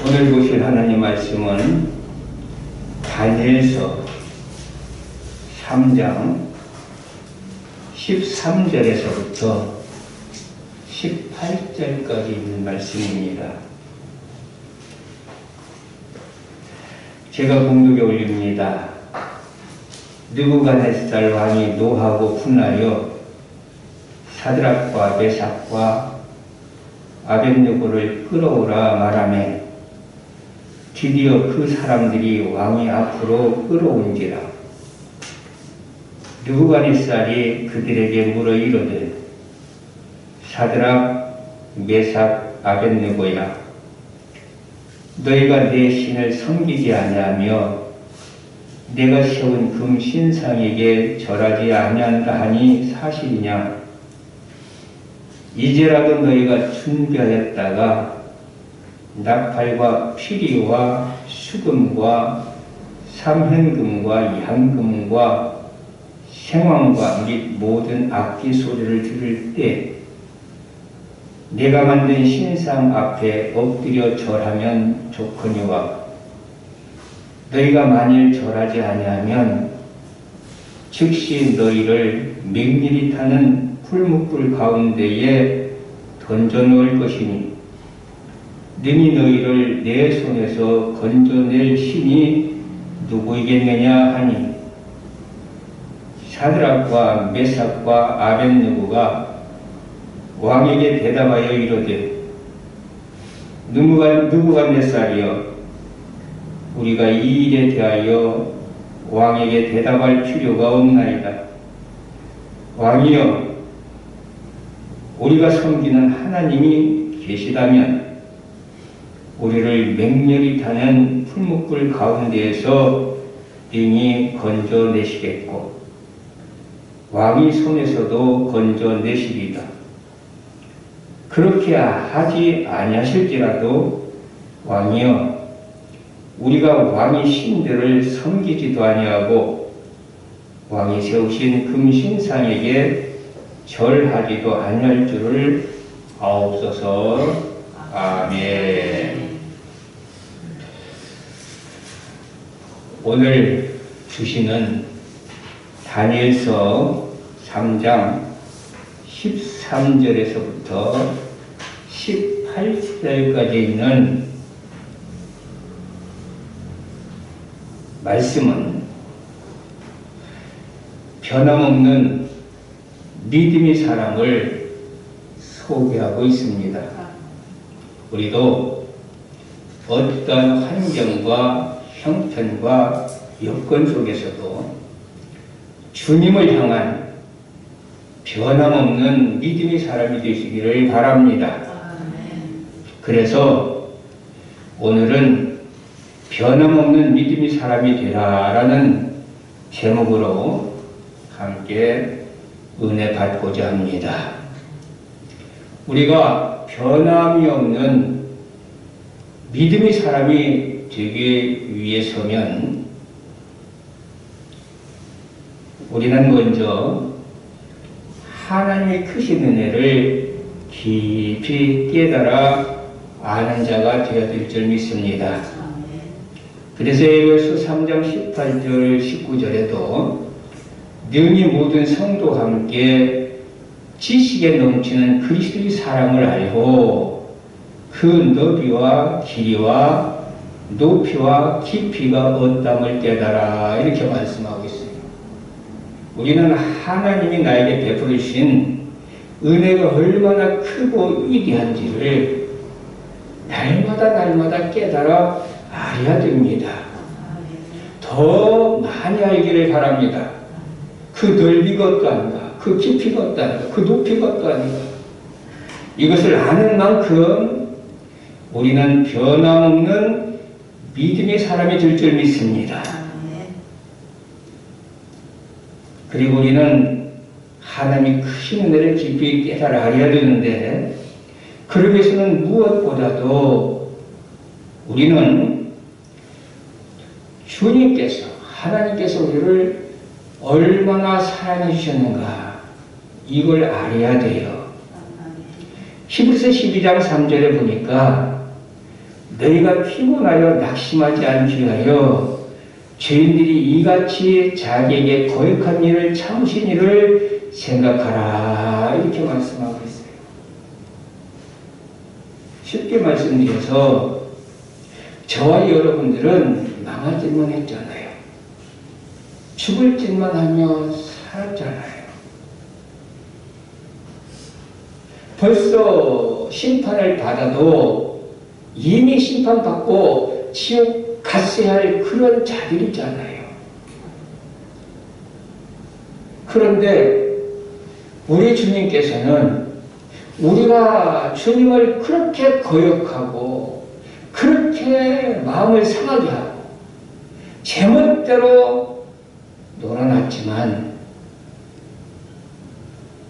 오늘 보실 하나님 말씀은 다니엘서 3장 13절에서부터 18절까지 있는 말씀입니다. 제가 공독에 올립니다. 느부갓네살 왕이 노하고 분하여 사드락과 메삭과 아벳느고를 끌어오라 말하매 드디어 그 사람들이 왕이 앞으로 끌어온지라. 느부갓네살이 그들에게 물어 이르되 사드락, 메삭, 아벳느고야, 너희가 내 신을 섬기지 아니하며 내가 세운 금 신상에게 절하지 아니한다 하니 사실이냐? 이제라도 너희가 준비하였다가 나팔과 피리와 수금과 삼현금과 양금과 생황과 및 모든 악기 소리를 들을 때 내가 만든 신상 앞에 엎드려 절하면 좋거니와 너희가 만일 절하지 아니하면 즉시 너희를 맹렬히 타는 풀무불 가운데에 던져놓을 것이니 능히 너희를 내 손에서 건져낼 신이 누구이겠느냐 하니 사드락과 메삭과 아벳느고가 왕에게 대답하여 이르되 느부갓네살이여, 우리가 이 일에 대하여 왕에게 대답할 필요가 없나이다. 왕이여, 우리가 섬기는 하나님이 계시다면 우리를 맹렬히 타는 풀무불 가운데에서 능히 건져내시겠고 왕이 손에서도 건져내시리다. 그렇게 하지 아니하실지라도 왕이여, 우리가 왕의 신들을 섬기지도 아니하고 왕이 세우신 금신상에게 절하지도 아니할 줄을 아옵소서. 아멘. 오늘 주시는 다니엘서 3장 13절에서부터 18절까지 있는 말씀은 변함없는 믿음의 사람을 소개하고 있습니다. 우리도 어떤 환경과 형편과 여건 속에서도 주님을 향한 변함없는 믿음의 사람이 되시기를 바랍니다. 그래서 오늘은 변함없는 믿음의 사람이 되라라는 제목으로 함께 은혜 받고자 합니다. 우리가 변함이 없는 믿음의 사람이 되기 위해서면 우리는 먼저 하나님의 크신 은혜를 깊이 깨달아 아는 자가 되어야 될 줄 믿습니다. 그래서 에베소 3장 18절 19절에도 능히 모든 성도와 함께 지식에 넘치는 그리스도의 사랑을 알고 그 너비와 길이와 높이와 깊이가 어떠함을 깨달아, 이렇게 말씀하고 있어요. 우리는 하나님이 나에게 베풀으신 은혜가 얼마나 크고 위대한지를 날마다 깨달아 알아야 됩니다. 더 많이 알기를 바랍니다. 그 넓이가 어떠한가, 그 깊이가 어떠한가, 그 높이가 어떠한가. 이것을 아는 만큼 우리는 변함없는 믿음의 사람이 될 줄 믿습니다. 그리고 우리는 하나님의 크신 은혜를 깊이 깨달아 알아야 되는데, 그러기 위해서는 무엇보다도 우리는 주님께서, 하나님께서 우리를 얼마나 사랑해 주셨는가, 이걸 알아야 돼요. 히브리서 12장 3절에 보니까 너희가 피곤하여 낙심하지 않기 위하여 죄인들이 이같이 자기에게 거역한 일을 참으신 일을 생각하라. 이렇게 말씀하고 있어요. 쉽게 말씀드려서 저와 여러분들은 망하질만 했잖아요. 죽을 짓만 하며 살았잖아요. 벌써 심판을 받아도 이미 심판받고 지옥 갔어야 할 그런 자들이잖아요. 그런데 우리 주님께서는 우리가 주님을 그렇게 거역하고 그렇게 마음을 상하게 하고 제멋대로 놀아놨지만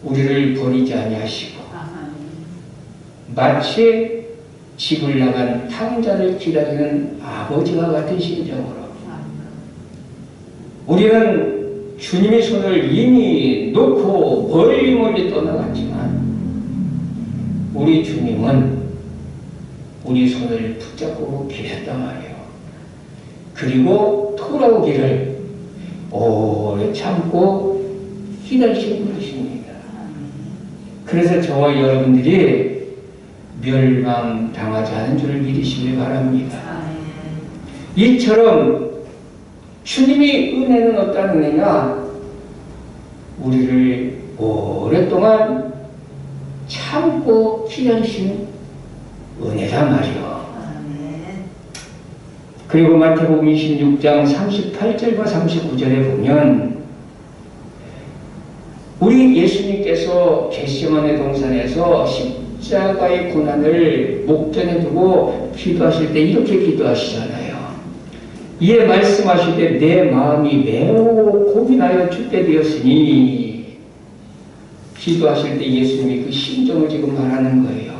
우리를 버리지 아니하시고 마치 집을 나간 탕자를 기다리는 아버지와 같은 심정으로 우리는 주님의 손을 이미 놓고 멀리 떠나갔지만 우리 주님은 우리 손을 붙잡고 계셨단 말이에요. 그리고 돌아오기를 오래 참고 기다리시는 분이십니다. 그래서 저와 여러분들이 멸망당하지 않은 줄을 믿으시길 바랍니다. 이처럼 주님의 은혜는 어떤 은혜냐? 우리를 오랫동안 참고 기다리신 은혜란 말이요. 그리고 마태복음 26장 38절과 39절에 보면 우리 예수님께서 겟세마네 동산에서 십자가의 고난을 목전에 두고 기도하실 때 이렇게 기도하시잖아요. 이에 말씀하실 때 내 마음이 매우 고민하여 죽게 되었으니 기도하실 때 예수님이 그 심정을 지금 말하는 거예요.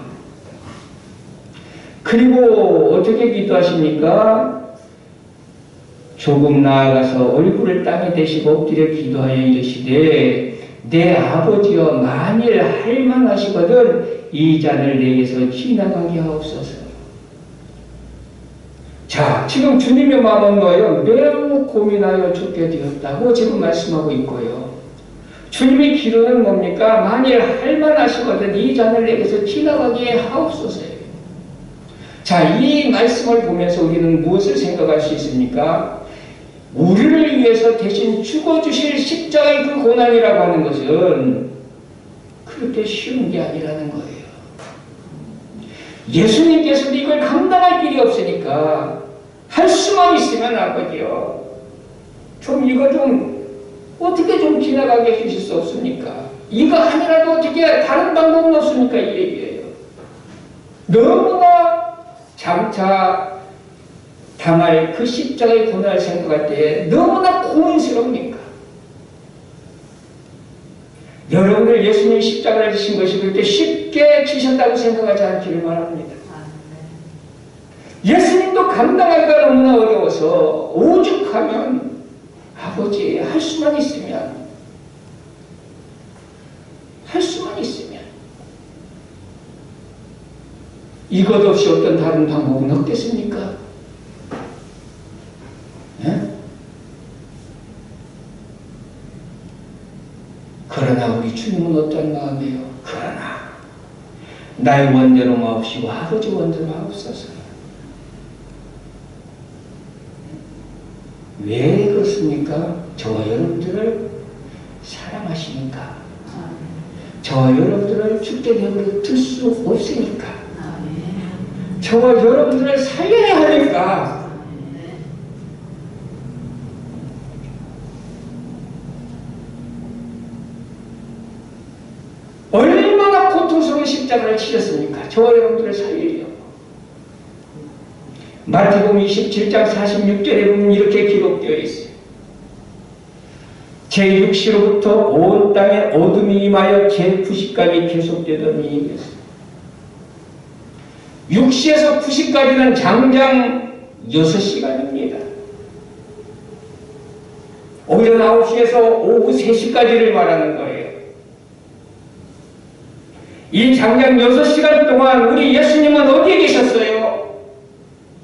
그리고 어떻게 기도하십니까? 조금 나아가서 얼굴을 땅에 대시고 엎드려 기도하여 이르시되 내 아버지여 만일 할만하시거든 이 잔을 내게서 지나가게 하옵소서. 자, 지금 주님의 마음은 뭐예요? 매우 고민하여 죽게 되었다고 지금 말씀하고 있고요. 주님의 기도는 뭡니까? 만일 할만하시거든 이 잔을 내게서 지나가게 하옵소서예요. 자, 이 말씀을 보면서 우리는 무엇을 생각할 수 있습니까? 우리를 위해서 대신 죽어주실 십자가의 그 고난이라고 하는 것은 그렇게 쉬운 게 아니라는 거예요. 예수님께서도 이걸 감당할 길이 없으니까 할 수만 있으면 아버지요, 좀 이거 좀 어떻게 좀 지나가게 해주실 수 없습니까? 이거 아니라도 어떻게 다른 방법은 없습니까? 이 얘기예요. 너무나 장차 당할 그 십자가의 고난을 생각할 때 너무나 고민스럽니까? 여러분들 예수님이 십자가를 지신 것이 그렇게 쉽게 지셨다고 생각하지 않기를 바랍니다. 예수님도 감당하기가 너무나 어려워서 오죽하면 아버지 할 수만 있으면 이것 없이 어떤 다른 방법은 없겠습니까? 네? 그러나 우리 주님은 어떤 마음이에요? 그러나 나의 원대로 마옵시고 아버지 원대로 마옵소서. 왜 그렇습니까? 저와 여러분들을 사랑하시니까, 저와 여러분들을 죽게 내버려 둘 수 없으니까, 저와 여러분들을 살려야 하니까. 얼마나 고통스러운 십자가를 치셨습니까? 저와 여러분들을 살리려고. 마태복음 27장 46절에 보면 이렇게 기록되어 있어요. 제6시로부터 온 땅에 어둠이 임하여 제9시까지 계속되더니, 6시에서 9시까지는 장장 6시간입니다. 오전 9시에서 오후 3시까지를 말하는 거예요. 이 장장 6시간 동안 우리 예수님은 어디에 계셨어요?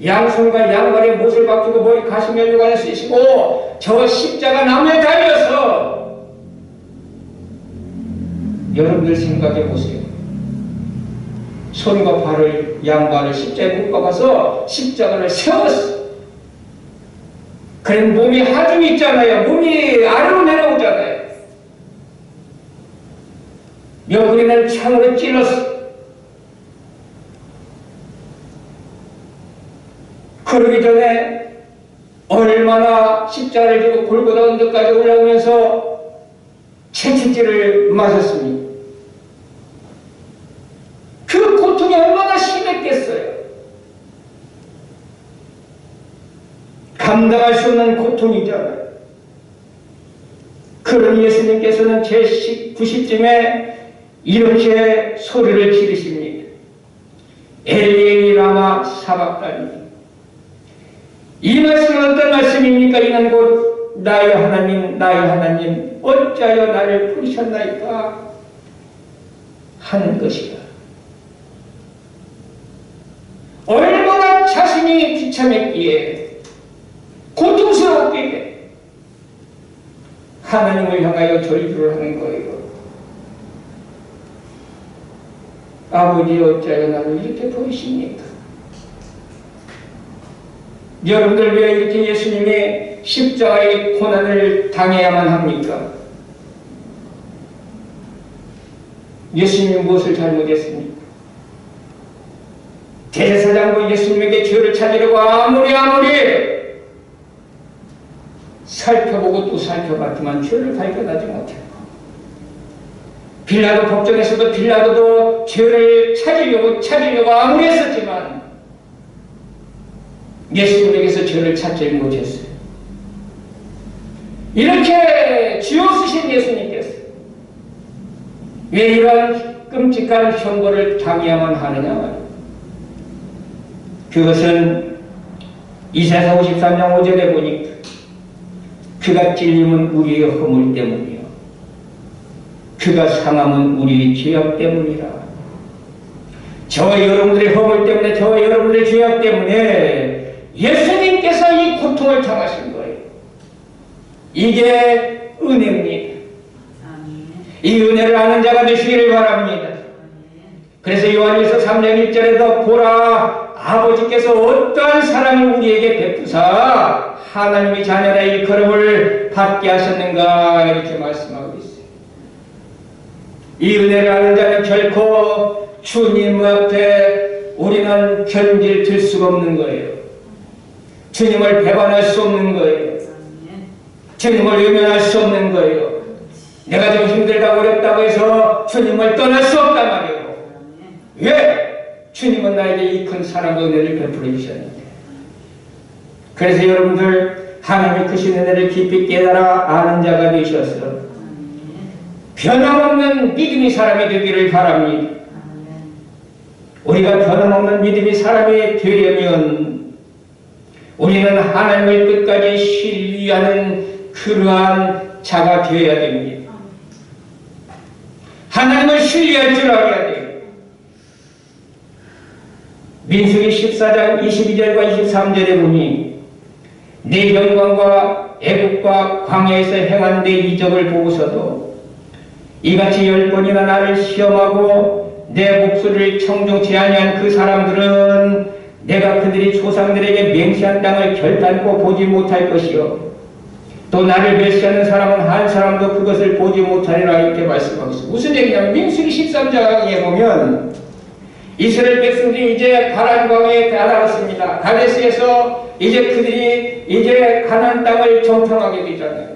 양손과 양발에 못을 박히고 머리 가슴에 유관을 쓰시고 저 십자가 나무에 달려서 여러분들 생각해 보세요. 손과 발을 양발을 십자가에 못 박아서 십자가를 세웠어. 그래 몸이 하중이 있잖아요. 몸이 아래로 내려오잖아요. 옆구리는 창으로 찔렀어. 그러기 전에 얼마나 십자가를 지고 골고다 언덕까지 올라오면서 채찍질을 맞았습니다. 그 고통이 얼마나 심했겠어요. 감당할 수 없는 고통이잖아요. 그런 예수님께서는 제90쯤에 이렇게 소리를 지르십니다. 엘리 라마 사박다니. 이 말씀은 어떤 말씀입니까? 이는 곧 나의 하나님 나의 하나님 어찌하여 나를 부르셨나이까 하는 것이다. 얼마나 자신이 비참했기에 고통스럽기에 하나님을 향하여 절규를 하는 거예요. 아버지 어찌하여 나를 이렇게 버리십니까? 여러분들 왜 이렇게 예수님이 십자가의 고난을 당해야만 합니까? 예수님이 무엇을 잘못했습니까? 대제사장도 예수님에게 죄를 찾으려고 아무리 살펴보고 또 살펴봤지만 죄를 발견하지 못했고, 빌라도 법정에서도 빌라도도 죄를 찾으려고 아무리 했었지만 예수님에게서 죄를 찾지 못했어요. 이렇게 쥐어 쓰신 예수님께서 왜 이러한 끔찍한 형벌을 당해야만 하느냐 말이에요. 그것은 이사야 53장 5절에 보니까 그가 찔림은 우리의 허물 때문이요 그가 상함은 우리의 죄악 때문이라. 저와 여러분들의 허물 때문에, 저와 여러분들의 죄악 때문에 예수님께서 이 고통을 당하신 거예요. 이게 은혜입니다. 이 은혜를 아는 자가 되시기를 바랍니다. 그래서 요한일서 3장 1절에도 보라 아버지께서 어떠한 사랑을 우리에게 베푸사 하나님의 자녀라 일컬음을 받게 하셨는가 이렇게 말씀하고 있어요. 이 은혜를 아는 자는 결코 주님 앞에 우리는 견딜 들 수가 없는 거예요. 주님을 배반할 수 없는 거예요. 주님을 외면할 수 없는 거예요. 내가 좀 힘들다고 어렵다고 해서 주님을 떠날 수 없단 말이에요. 왜? 주님은 나에게 이 큰 사랑과 은혜를 베풀어 주셨는데. 그래서 여러분들 하나님의 크신 은혜를 깊이 깨달아 아는 자가 되셔서 변함없는 믿음의 사람이 되기를 바랍니다. 우리가 변함없는 믿음의 사람이 되려면 우리는 하나님을 끝까지 신뢰하는 그러한 자가 되어야 됩니다. 하나님을 신뢰할 줄 알아야 돼요. 민수기 14장 22절과 23절에 보니 내 영광과 애국과 광야에서 행한 내 이적을 보고서도 이같이 10번이나 나를 시험하고 내 목소리를 청종치 아니한 그 사람들은 내가 그들이 조상들에게 맹세한 땅을 결단코 보지 못할 것이요 또 나를 멸시하는 사람은 한 사람도 그것을 보지 못하리라 이렇게 말씀하고 있습니다. 무슨 얘기냐면 민수기 13장에 보면 이스라엘 백성들이 이제 가나안 광야에 다다랐습니다. 가데스에서 이제 그들이 이제 가나안 땅을 정탐하게 되잖아요.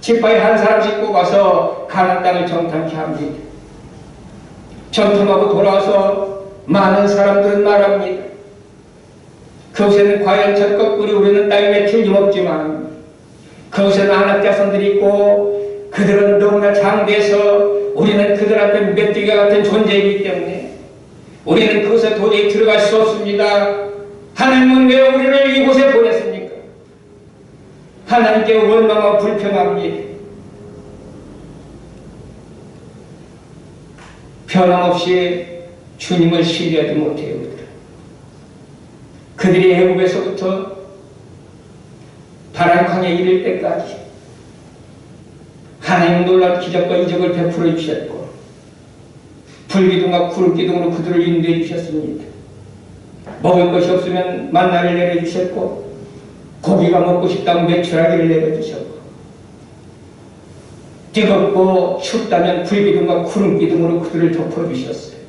지파에 한 사람씩 뽑아서 가나안 땅을 정탐케 합니다. 정탐하고 돌아와서 많은 사람들은 말합니다. 그곳에는 과연 젖것꿀이 우리는 땅에 틀림없지만 그곳에는 아낙 자손들이 있고 그들은 너무나 장대해서 우리는 그들 앞에 메뚜기와 같은 존재이기 때문에 우리는 그곳에 도저히 들어갈 수 없습니다. 하나님은 왜 우리를 이곳에 보냈습니까? 하나님께 원망하고 불평합니다. 변함없이 주님을 신뢰하지 못해요. 그들이 애굽에서부터 바람강에 이를 때까지 하나님 놀라운 기적과 이적을 베풀어 주셨고 불기둥과 구름기둥으로 그들을 인도해 주셨습니다. 먹을 것이 없으면 만나를 내려주셨고 고기가 먹고 싶다면 메추라기를 내려주셨고 뜨겁고 춥다면 불기둥과 구름기둥으로 그들을 덮어주셨어요.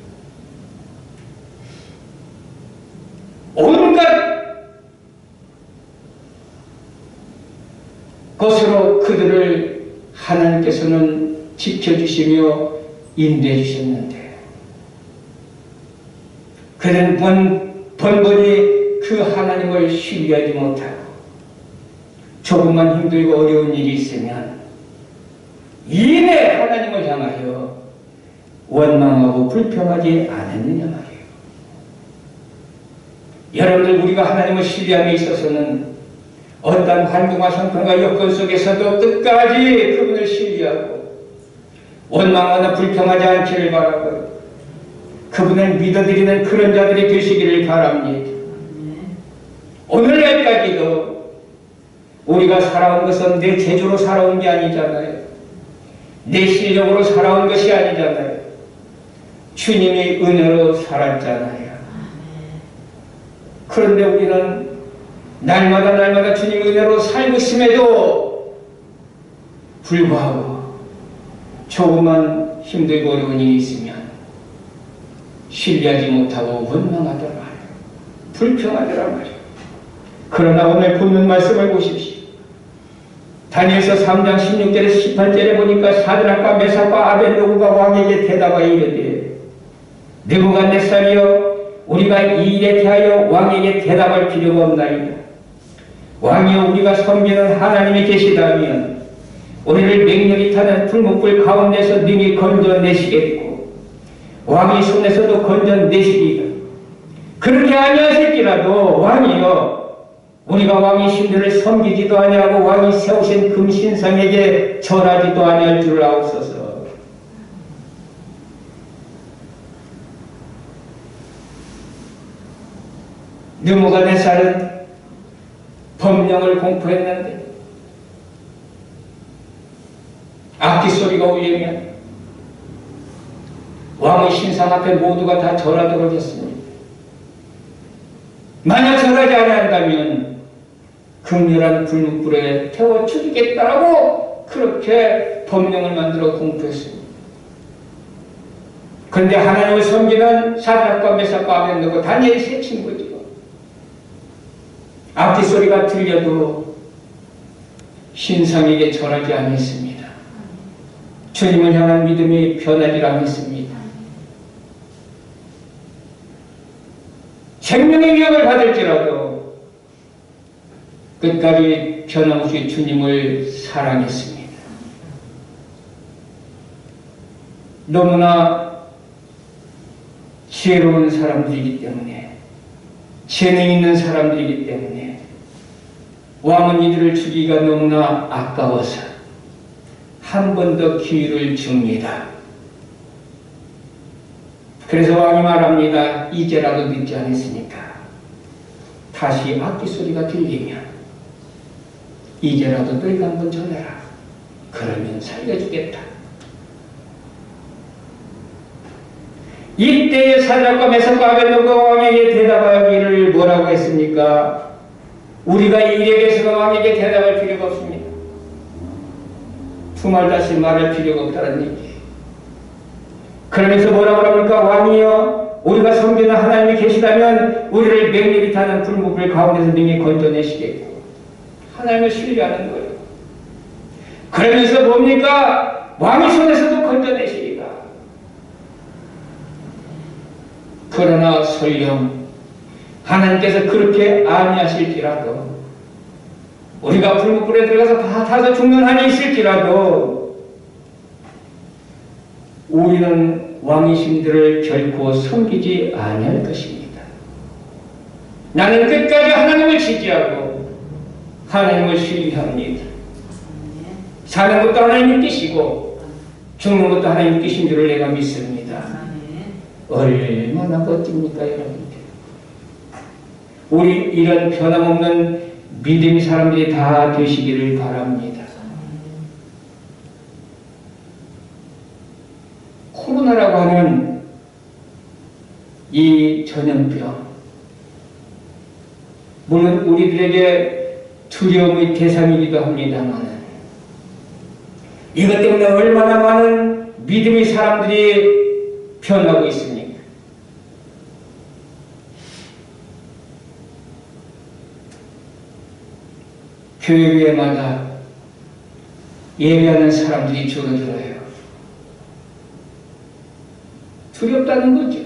온갖 것으로 그들을 하나님께서는 지켜주시며 인도해 주셨는데 그들은 번번이 그 하나님을 신뢰하지 못하고 조금만 힘들고 어려운 일이 있으면 이내 하나님을 향하여 원망하고 불평하지 않았느냐 말이에요. 여러분들, 우리가 하나님을 신뢰함에 있어서는 어떤 환경과 형편과 여건 속에서도 끝까지 그분을 신뢰하고 원망하거나 불평하지 않기를 바라고 그분을 믿어드리는 그런 자들이 되시기를 바랍니다. 오늘날까지도 우리가 살아온 것은 내 재주로 살아온 게 아니잖아요. 내 실력으로 살아온 것이 아니잖아요. 주님의 은혜로 살았잖아요. 그런데 우리는 날마다 주님의 은혜로 살고 있음에도 불구하고 조금만 힘들고 어려운 일이 있으면 신뢰하지 못하고 원망하더라 말이에요. 불평하더라 말이에요. 그러나 오늘 본문 말씀을 보십시오. 다니엘서 3장 16절에서 18절에 보니까 사드락과 메삭과 아벳느고가 왕에게 대답하여 이르되 느부갓네살이여, 우리가 이 일에 대하여 왕에게 대답할 필요가 없나이다. 왕이여, 우리가 섬기는 하나님이 계시다면 우리를 맹렬히 타는 불목불 가운데서 능히 건져내시겠고 왕의 손에서도 건져내시리이다. 그렇게 아니하실지라도 왕이여, 우리가 왕의 신들을 섬기지도 아니하고 왕이 세우신 금신상에게 절하지도 아니할 줄 아옵소서. 느부갓네살은 법령을 공포했는데 악기 소리가 울리면 왕의 신상 앞에 모두가 다 절하도록 했습니다. 만약 절하지 않는다면 극렬한 불문불에 태워 죽이겠다라고 그렇게 법령을 만들어 공포했습니다. 그런데 하나님을 섬기는 사드락과 메삭과 아벳느고 다니엘이 세 친구죠. 악기 소리가 들려도 신상에게 절하지 않았습니다. 주님을 향한 믿음이 변하지 않았습니다. 생명의 위협을 받을지라도 끝까지 변함없이 주님을 사랑했습니다. 너무나 지혜로운 사람들이기 때문에, 재능 있는 사람들이기 때문에 왕은 이들을 죽이기가 너무나 아까워서 한 번 더 기회를 줍니다. 그래서 왕이 말합니다. 이제라도 늦지 않았으니까 다시 악기 소리가 들리면 이제라도 너희가 한번 전해라. 그러면 살려주겠다. 이때에 사드락과 메삭과 아벳느고가 왕에게 대답하기를 뭐라고 했습니까? 우리가 이 일에 대해서는 왕에게 대답할 필요가 없습니다. 두 말 다시 말할 필요가 없다는 얘기예요. 그러면서 뭐라고 합니까? 왕이여, 우리가 섬기는 하나님이 계시다면 우리를 맹렬히 타는 불목불 가운데서 능히 건져내시겠고, 하나님을 신뢰하는 거예요. 그러면서 뭡니까? 왕의 손에서도 건져내시리라. 그러나 설령 하나님께서 그렇게 아니하실지라도, 우리가 불목불에 들어가서 다 타서 죽는 한이 있을지라도 우리는 왕의 신들을 결코 섬기지 아니할 것입니다. 나는 끝까지 하나님을 지지하고 하나님을 신뢰합니다. 사는 것도 하나님의 뜻이고 죽는 것도 하나님의 뜻인 줄을 내가 믿습니다. 얼마나 멋집니까, 여러분? 우리 이런 변함없는 믿음의 사람들이 다 되시기를 바랍니다. 코로나라고 하는 이 전염병, 물론 우리들에게 두려움의 대상이기도 합니다만, 이것 때문에 얼마나 많은 믿음의 사람들이 변하고 있습니까? 교회마다 예배하는 사람들이 줄어들어요. 두렵다는 거죠.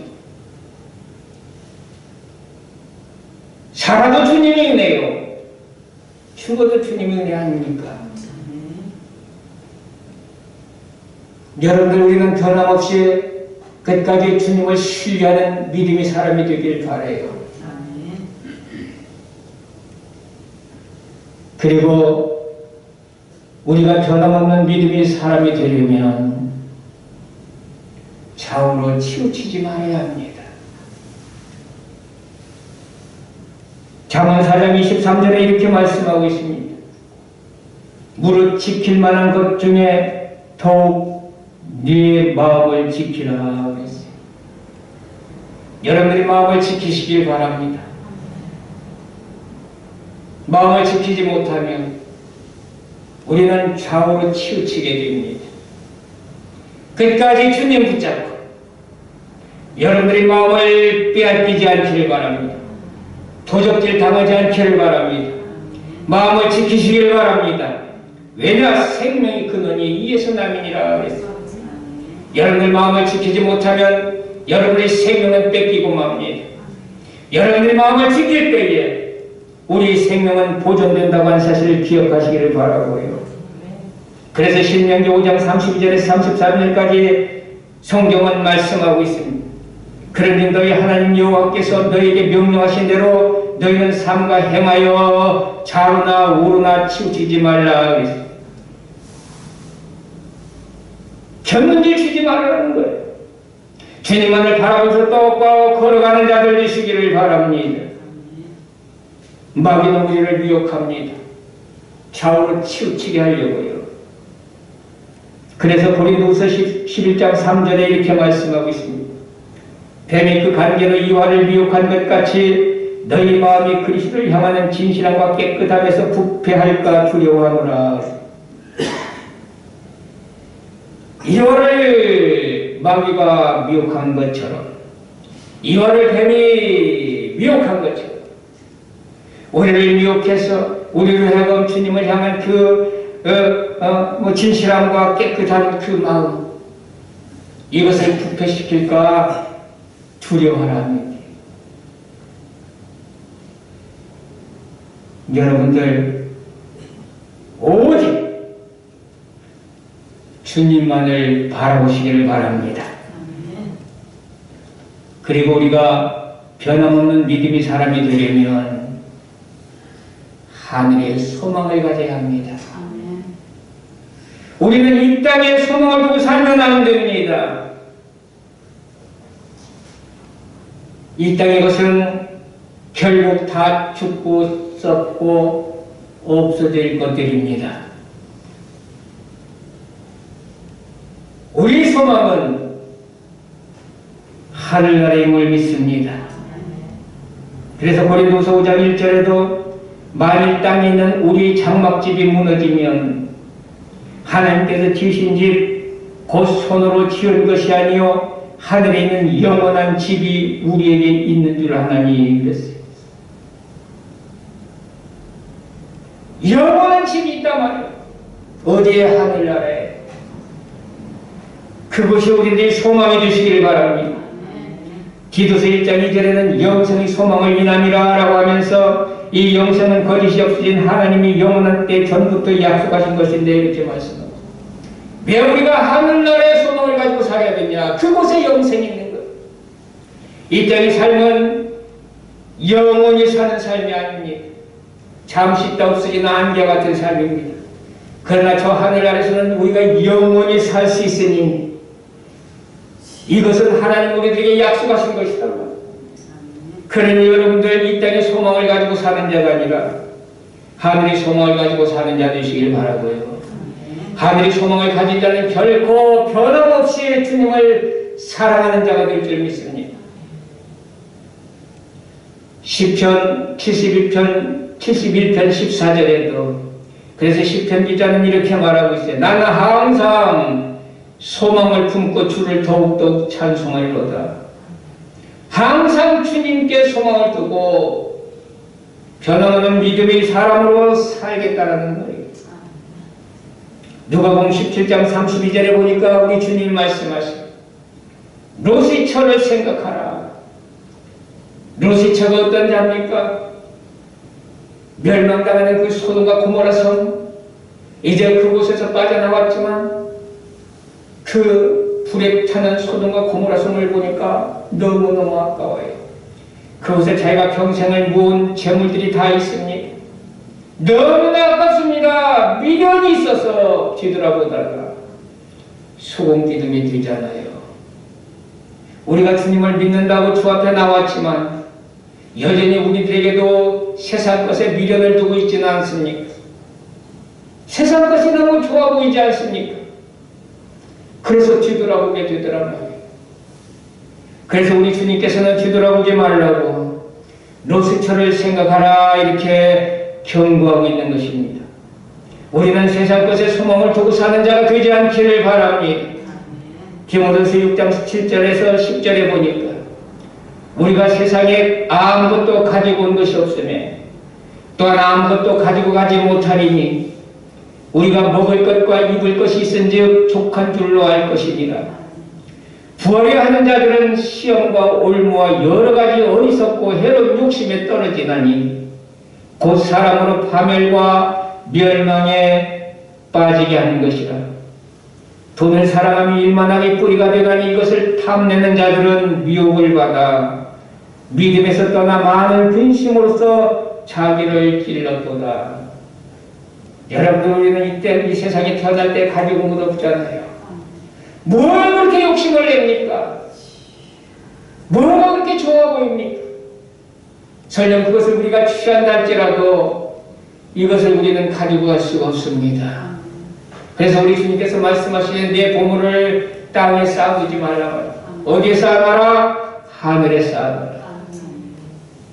살아도 주님이 은혜요, 죽어도 주님이 은혜 아닙니까? 여러분들, 우리는 변함없이 끝까지 주님을 신뢰하는 믿음의 사람이 되길 바라요. 그리고 우리가 변함없는 믿음의 사람이 되려면 좌우로 치우치지 말아야 합니다. 잠언 4장 23절에 이렇게 말씀하고 있습니다. 무릇 지킬 만한 것 중에 더욱 네 마음을 지키라 그랬어요. 여러분들이 마음을 지키시길 바랍니다. 마음을 지키지 못하면 우리는 좌우로 치우치게 됩니다. 끝까지 주님 붙잡고 여러분들이 마음을 빼앗기지 않기를 바랍니다. 도적질 당하지 않기를 바랍니다. 마음을 지키시길 바랍니다. 왜냐 생명의 근원이 이에서 남이니라 그랬어요. 여러분들 마음을 지키지 못하면 여러분의 생명은 뺏기고 맙니다. 여러분들이 마음을 지킬 때에 우리 생명은 보존된다고 하는 사실을 기억하시기를 바라고요. 그래서 신명기 5장 32절에서 33절까지 성경은 말씀하고 있습니다. 그러니 너희 하나님 여호와께서 너희에게 명령하신 대로 너희는 삼가 행하여 좌우나 우로나 치우치지 말라 그랬습니다. 견눈질 치지 말라는 거예요. 주님만을 바라보면서 똑바로 걸어가는 자들 되시기를 바랍니다. 마귀는 우리를 미혹합니다. 좌우로 치우치게 하려고요. 그래서 고린도후서 11장 3절에 이렇게 말씀하고 있습니다. 뱀이 그 간계로 이와를 미혹한 것 같이 너희 마음이 그리스도를 향하는 진실함과 깨끗함에서 부패할까 두려워하노라. 이와를 마귀가 미혹한 것처럼, 이와를 뱀이 미혹한 것처럼 우리를 미혹해서 우리를 하여금 주님을 향한 진실함과 깨끗한 그 마음, 이것을 부패시킬까 두려워하랍니다. 여러분들 오직 주님만을 바라보시기를 바랍니다. 그리고 우리가 변함없는 믿음의 사람이 되려면 하늘의 소망을 가져야 합니다. 우리는 이 땅에 소망을 두고 살면 안 됩니다. 이 땅의 것은 결국 다 죽고 썩고 없어질 것들입니다. 우리 소망은 하늘나라의 힘을 믿습니다. 그래서 고린도서 5장 1절에도 만일 땅에 있는 우리 장막집이 무너지면 하나님께서 지으신 집 곧 손으로 지은 것이 아니요 하늘에 있는 영원한 집이 우리에게 있는 줄 아나니 그랬어요. 영원한 집이 있단 말이에요. 어디에? 하늘나라에. 그것이 우리들의 소망이 되시기를 바랍니다. 디도서 1장 2절에는 영생의 소망을 인함이라 라고 하면서 이 영생은 거짓이 없으신 하나님이 영원한 때 전부터 약속하신 것인데 이렇게 말씀합니다. 왜 우리가 하늘나라의 소망을 가지고 살아야 되냐? 그곳에 영생이 있는 것. 이 땅의 삶은 영원히 사는 삶이 아닙니다. 잠시 있다 없어지는 안개 같은 삶입니다. 그러나 저 하늘나라에서는 우리가 영원히 살 수 있으니 이것은 하나님 우리들에게 약속하신 것이다. 그러니 여러분들 이 땅에 소망을 가지고 사는 자가 아니라 하늘의 소망을 가지고 사는 자 되시길 바라고요. 하늘의 소망을 가진 자는 결코 변함없이 주님을 사랑하는 자가 될 줄 믿습니다. 시편 71편 14절에도 그래서 시편 기자는 이렇게 말하고 있어요. 나는 항상 소망을 품고 주를 더욱더욱 찬송하리로다. 항상 주님께 소망을 두고 변함없는 믿음의 사람으로 살겠다라는 거예요. 누가복음 17장 32절에 보니까 우리 주님 말씀하시고 롯의 처를 생각하라. 롯의 처가 어떤 자입니까? 멸망당하는 그 소돔과 고모라 성, 이제 그곳에서 빠져나왔지만 그 불에 타는 소돔과 고모라 성을 보니까 너무너무 아까워요. 그곳에 자기가 평생을 모은 재물들이 다 있습니다. 너무나 아깝습니다. 미련이 있어서 뒤돌아보다가 소금 기둥이 되잖아요. 우리가 주님을 믿는다고 주 앞에 나왔지만 여전히 우리들에게도 세상 것에 미련을 두고 있지는 않습니까? 세상 것이 너무 좋아 보이지 않습니까? 그래서 뒤돌아보게 되더라고요. 그래서 우리 주님께서는 뒤돌아보지 말라고 롯의 처를 생각하라 이렇게 경고하고 있는 것입니다. 우리는 세상 것에 소망을 두고 사는 자가 되지 않기를 바랍니다. 디모데후서 6장 7절에서 10절에 보니까 우리가 세상에 아무것도 가지고 온 것이 없으며 또한 아무것도 가지고 가지 못하리니 우리가 먹을 것과 입을 것이 있은즉 족한 줄로 알 것이니라. 부하려 하는 자들은 시험과 올무와 여러 가지 어리석고 해로운 욕심에 떨어지나니 곧 사람으로 파멸과 멸망에 빠지게 하는 것이라. 돈을 사랑하며 일만하게 뿌리가 되가니 이것을 탐내는 자들은 미혹을 받아 믿음에서 떠나 많은 근심으로써 자기를 길렀도다. 여러분들 우리는 이때 이 세상에 태어날 때 가지고 온 것 없잖아요. 뭘 그렇게 욕심을 냅니까? 뭐가 그렇게 좋아 보입니까? 설령 그것을 우리가 취한다 할지라도 이것을 우리는 가지고 갈 수가 없습니다. 그래서 우리 주님께서 말씀하시는 내 보물을 땅에 쌓아두지 말라. 어디에 쌓아놔라? 하늘에 쌓아놔라.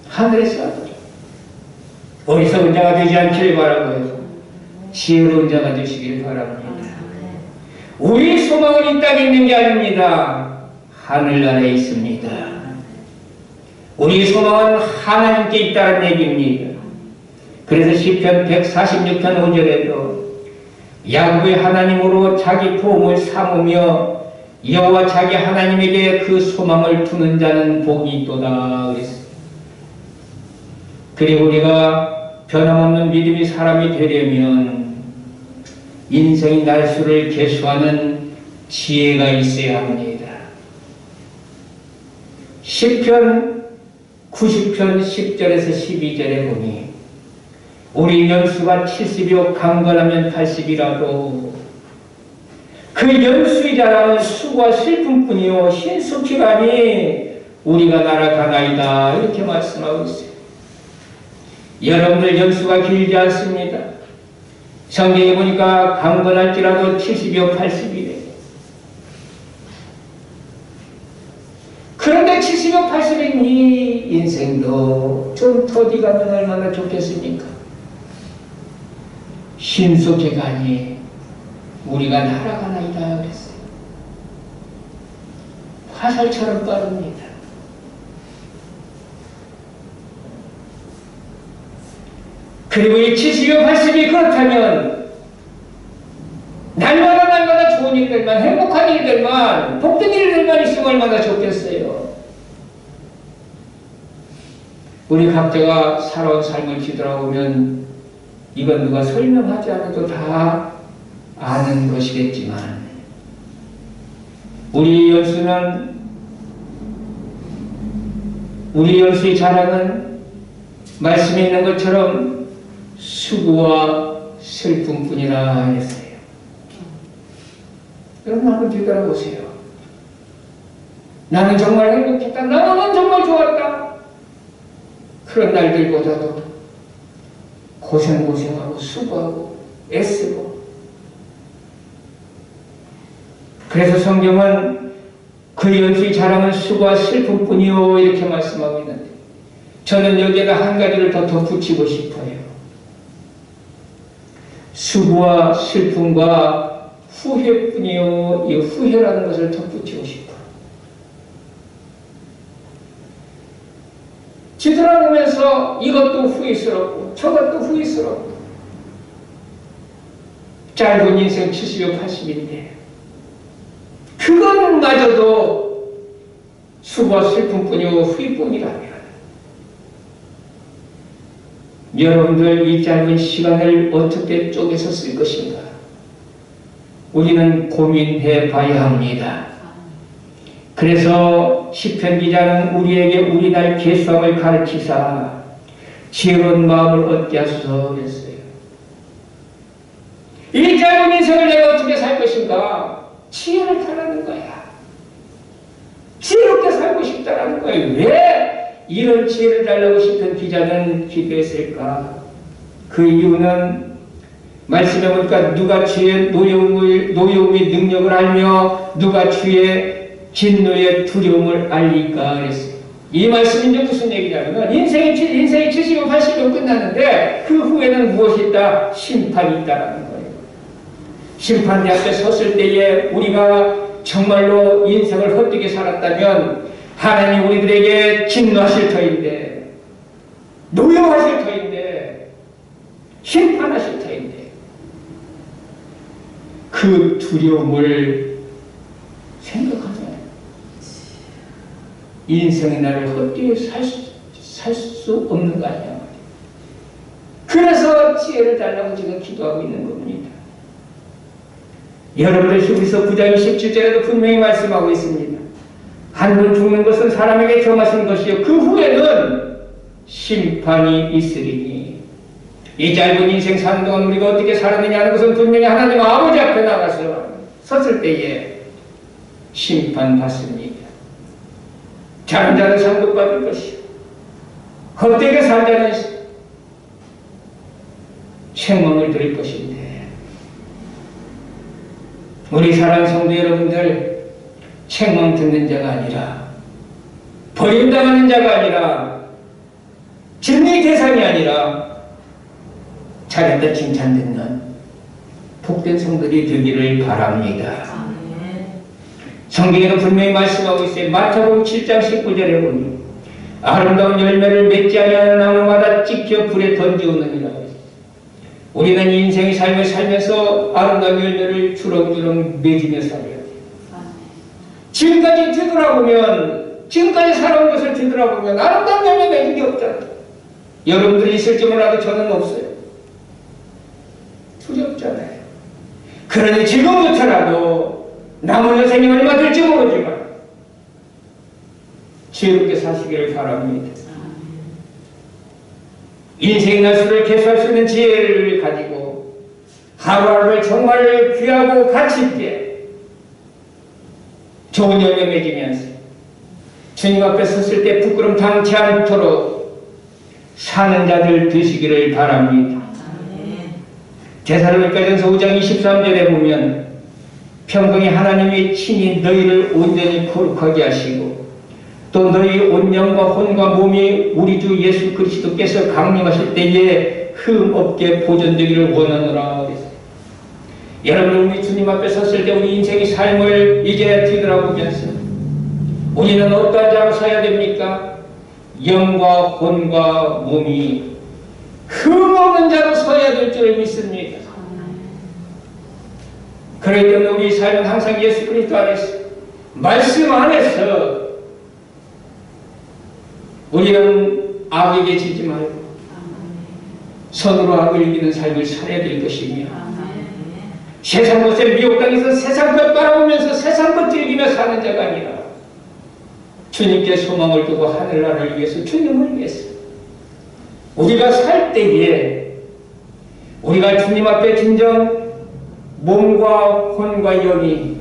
하늘에 쌓아둬라. 어리석은 자가 되지 않기를 바라고요. 지혜로운 자가 되시길 바랍니다. 우리 소망은 이 땅에 있는 게 아닙니다. 하늘나라에 있습니다. 우리 소망은 하나님께 있다는 얘기입니다. 그래서 시편 146편 5절에도 야곱의 하나님으로 자기 보험을 삼으며 여호와 자기 하나님에게 그 소망을 두는 자는 복이 있도다 그랬습니다. 그리고 우리가 변함없는 믿음의 사람이 되려면 인생의 날수를 계수하는 지혜가 있어야 합니다. 시편 90편 10절에서 12절에 보니 우리 연수가 70이요 강건하면 80이라도 그 연수의 자랑은 수고와 슬픔뿐이요 신속히 가니 우리가 날아가나이다 이렇게 말씀하고 있어요. 여러분들 연수가 길지 않습니다. 성경에 보니까 강건할지라도 70이요 80이래. 그런데 70이요 80인 이 인생도 좀 더디 가면 얼마나 좋겠습니까? 신속히 가니 우리가 날아가나이다 그랬어요. 화살처럼 빠릅니다. 그리고 이 70여 80이 그렇다면 날마다 좋은 일들만 행복한 일들만 복된 일들만 있으면 얼마나 좋겠어요. 우리 각자가 살아온 삶을 뒤돌아보면 이건 누가 설명하지 않아도 다 아는 것이겠지만 우리 연수의 자랑은 말씀에 있는 것처럼 수고와 슬픔뿐이라 했어요. 여러분 한번 뒤돌아보세요. 나는 정말 행복했다. 나는 정말 좋았다. 그런 날들보다도 고생하고 수고하고 애쓰고. 그래서 성경은 그 연수의 자랑은 수고와 슬픔뿐이요 이렇게 말씀하고 있는데, 저는 여기에다 한 가지를 더 덧붙이고 싶어요. 수고와 슬픔과 후회뿐이요, 이 후회라는 것을 덧붙이고 싶어요. 뒤돌아보면서 이것도 후회스럽고 저것도 후회스럽고, 짧은 인생 70여 80인데 그것마저도 수고와 슬픔뿐이요 후회뿐이라면, 여러분들 이 짧은 시간을 어떻게 쪼개서 쓸 것인가? 우리는 고민해 봐야 합니다. 그래서 시편 기자는 우리에게 우리 날 계수함을 가르치사 지혜로운 마음을 얻게 하소서 했어요. 이 짧은 인생을 내가 어떻게 살 것인가? 지혜를 달라는 거야. 지혜롭게 살고 싶다라는 거야. 왜 이런 지혜를 달라고 싶은 기자는 기도했을까? 그 이유는 말씀해 보니까 누가 주의 노여움의 능력을 알며 누가 주의 진노의 두려움을 알릴까 그랬어요. 이 말씀이 이제 무슨 얘기냐면, 인생이 70년 80년 끝나는데 그 후에는 무엇이 있다? 심판이 있다라는 거예요. 심판대 앞에 섰을 때에 우리가 정말로 인생을 헛되게 살았다면 하나님 우리들에게 진노하실 터인데, 노여하실 터인데, 심판하실 터인데, 그 두려움을 생각하면 인생의 나를 헛되게 살 수 없는 거 아니야. 그래서 지혜를 달라고 지금 기도하고 있는 겁니다. 여러분들 히브리서 9장 27절에도 분명히 말씀하고 있습니다. 한 번 죽는 것은 사람에게 정하신 것이요 그 후에는 심판이 있으리니. 이 짧은 인생 사는 동안 우리가 어떻게 살았느냐 하는 것은 분명히 하나님 아버지 앞에 나가서 섰을 때에 심판받습니다. 잘한 자는 상급 받을 것이요 헛되게 산 자는 책망을 들을 것인데, 우리 사랑하는 성도 여러분들, 책망 듣는 자가 아니라, 버림당하는 자가 아니라, 진리의 대상이 아니라 잘했다 칭찬 듣는 복된 성도들이 되기를 바랍니다. 성경에도 분명히 말씀하고 있어요. 마태복음 7장 19절에 보니 아름다운 열매를 맺지 아니하는 나무마다 찍혀 불에 던지우느니라. 우리는 인생의 삶을 살면서 아름다운 열매를 주렁주렁 맺으며 살아야 돼요. 지금까지 뒤돌아보면, 지금까지 살아온 것을 뒤돌아보면 아름다운 열매 맺은 게 없잖아요. 여러분들이 있을지 몰라도 저는 없어요. 두렵잖아요. 그러니 지금부터라도 남은 여생이 얼마 될지 모르지만 지혜롭게 사시기를 바랍니다. 인생의 날수를 계수할 수 있는 지혜를 가지고 하루하루를 정말 귀하고 가치있게 좋은 열매 맺으면서 주님 앞에 섰을 때 부끄럼 당치 않도록 사는 자들 되시기를 바랍니다. 데살로니가전서 5장 23절에 보면 평강의 하나님이 친히 너희를 온전히 거룩하게 하시고 또 너희 온 영과 혼과 몸이 우리 주 예수 그리스도께서 강림하실 때에 흠 없게 보존되기를 원하노라. 여러분, 우리 주님 앞에 섰을 때 우리 인생의 삶을 이제 뒤돌아보면서 우리는 어떠한 자로 서야 됩니까? 영과 혼과 몸이 흠 없는 자로 서야 될 줄 믿습니다. 그렇기 때문에 우리 삶은 항상 예수 그리스도 안에서, 말씀 안에서 우리는 악에게 지지 말고 선으로 악을 이기는 삶을 살아야 될 것이며, 세상 것에 미혹당해서 세상 것 바라보면서 세상 것 즐기며 사는 자가 아니라 주님께 소망을 두고 하늘나라를 위해서, 주님을 위해서 우리가 살 때에 우리가 주님 앞에 진정 몸과 혼과 영이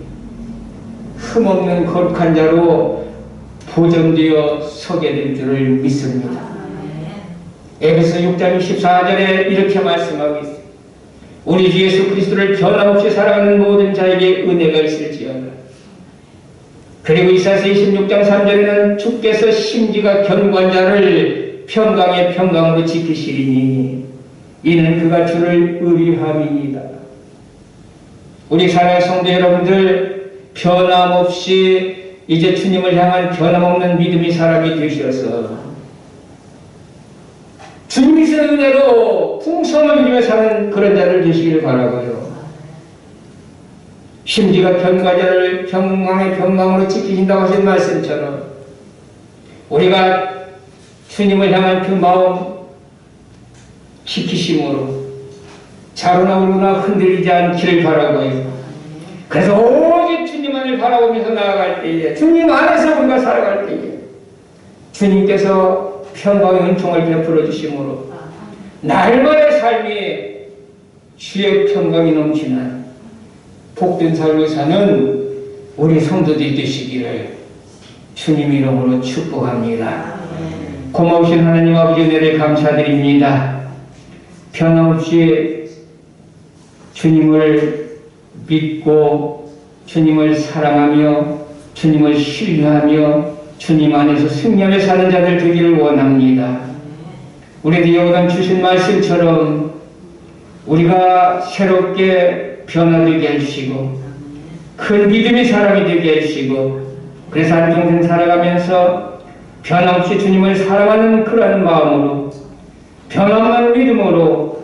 흠없는 거룩한 자로 보존되어 서게 될 줄을 믿습니다. 에베소 6장 24절에 이렇게 말씀하고 있습니다. 우리 주 예수 그리스도를 변함없이 사랑하는 모든 자에게 은혜가 있을지어다. 그리고 이사야서 26장 3절에는 주께서 심지가 견고한 자를 평강의 평강으로 지키시리니 이는 그가 주를 의뢰함이니이다. 우리 사랑하는 성도 여러분들, 변함없이 이제 주님을 향한 변함없는 믿음의 사람이 되셔서 주님의 은혜로 풍성을 누리며 사는 그런 자들 되시길 바라고요. 심지가 견과자를 평강의 평강으로 지키신다고 하신 말씀처럼 우리가 주님을 향한 그 마음 지키심으로 자로나 우로나 흔들리지 않기를 바라고요. 그래서 오직 주님만을 바라보면서 나아갈 때에, 주님 안에서 우리가 살아갈 때에 주님께서 평강의 은총을 베풀어 주심으로 날마다 삶이 주의 평강이 넘치는 복된 삶을 사는 우리 성도들이 되시기를 주님 이름으로 축복합니다. 고마우신 하나님 아버지 은혜를 감사드립니다. 변함없이 주님을 믿고 주님을 사랑하며 주님을 신뢰하며 주님 안에서 승리하며 사는 자들 되기를 원합니다. 우리도 여기다 주신 말씀처럼 우리가 새롭게 변화되게 해주시고 큰 믿음의 사람이 되게 해주시고 그래서 한평생 살아가면서 변함없이 주님을 사랑하는 그러한 마음으로 변함없는 믿음으로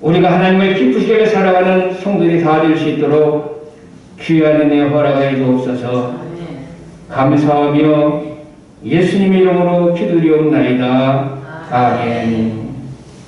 우리가 하나님을 기쁘시게 하며 살아가는 성도들이 다 될 수 있도록 귀한 은혜 허락해 주옵소서. 감사하며 예수님의 이름으로 기도드리옵나이다. 아멘.